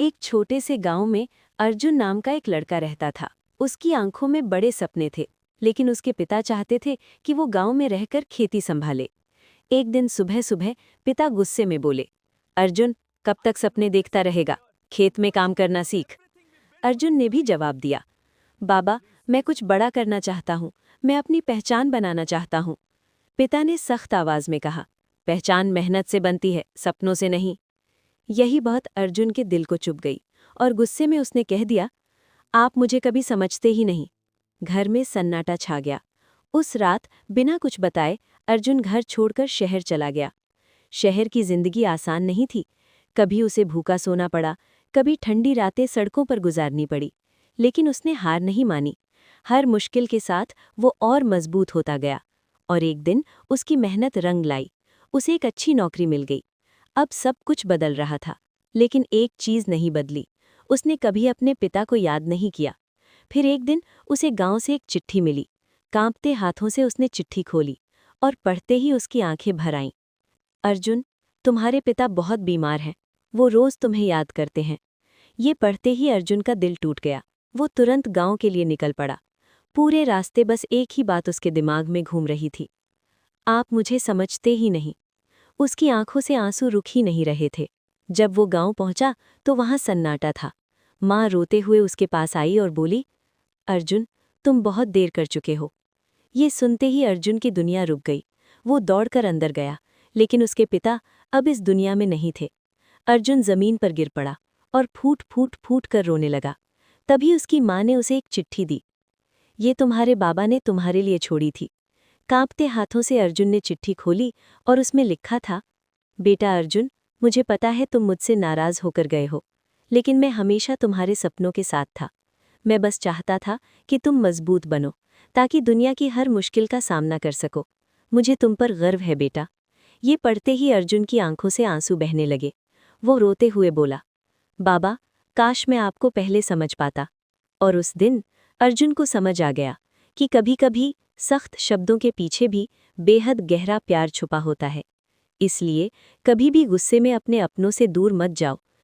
एक छोटे से गांव में अर्जुन नाम का एक लड़का रहता था। उसकी आंखों में बड़े सपने थे, लेकिन उसके पिता चाहते थे कि वो गांव में रहकर खेती संभाले। एक दिन सुबह सुबह पिता गुस्से में बोले, अर्जुन, कब तक सपने देखता रहेगा? खेत में काम करना सीख। अर्जुन ने भी जवाब दिया, बाबा, मैं कुछ बड़ा करना चाहता हूँ। मैं अपनी पहचान बनाना चाहता हूँ। पिता ने सख्त आवाज में कहा, पहचान मेहनत से बनती है, सपनों से नहीं। यही बात अर्जुन के दिल को चुभ गई और गुस्से में उसने कह दिया, आप मुझे कभी समझते ही नहीं। घर में सन्नाटा छा गया। उस रात बिना कुछ बताए अर्जुन घर छोड़कर शहर चला गया। शहर की जिंदगी आसान नहीं थी। कभी उसे भूखा सोना पड़ा, कभी ठंडी रातें सड़कों पर गुजारनी पड़ी, लेकिन उसने हार नहीं मानी। हर मुश्किल के साथ वो और मजबूत होता गया और एक दिन उसकी मेहनत रंग लाई। उसे एक अच्छी नौकरी मिल गई। अब सब कुछ बदल रहा था, लेकिन एक चीज नहीं बदली। उसने कभी अपने पिता को याद नहीं किया। फिर एक दिन उसे गांव से एक चिट्ठी मिली। कांपते हाथों से उसने चिट्ठी खोली और पढ़ते ही उसकी आंखें भर आईं। अर्जुन, तुम्हारे पिता बहुत बीमार हैं। वो रोज तुम्हें याद करते हैं। ये पढ़ते ही अर्जुन का दिल टूट गया। वो तुरंत गांव के लिए निकल पड़ा। पूरे रास्ते बस एक ही बात उसके दिमाग में घूम रही थी, आप मुझे समझते ही नहीं। उसकी आंखों से आंसू रुक ही नहीं रहे थे। जब वो गांव पहुंचा तो वहां सन्नाटा था। माँ रोते हुए उसके पास आई और बोली, अर्जुन, तुम बहुत देर कर चुके हो। ये सुनते ही अर्जुन की दुनिया रुक गई। वो दौड़कर अंदर गया, लेकिन उसके पिता अब इस दुनिया में नहीं थे। अर्जुन जमीन पर गिर पड़ा और फूट फूट फूट कर रोने लगा। तभी उसकी माँ ने उसे एक चिट्ठी दी। ये तुम्हारे बाबा ने तुम्हारे लिए छोड़ी थी। कांपते हाथों से अर्जुन ने चिट्ठी खोली और उसमें लिखा था, बेटा अर्जुन, मुझे पता है तुम मुझसे नाराज होकर गए हो, लेकिन मैं हमेशा तुम्हारे सपनों के साथ था। मैं बस चाहता था कि तुम मजबूत बनो, ताकि दुनिया की हर मुश्किल का सामना कर सको। मुझे तुम पर गर्व है बेटा। ये पढ़ते ही अर्जुन की आंखों से आंसू बहने लगे। वो रोते हुए बोला, बाबा, काश मैं आपको पहले समझ पाता। और उस दिन अर्जुन को समझ आ गया कि कभी-कभी सख्त शब्दों के पीछे भी बेहद गहरा प्यार छुपा होता है। इसलिए कभी भी गुस्से में अपने अपनों से दूर मत जाओ,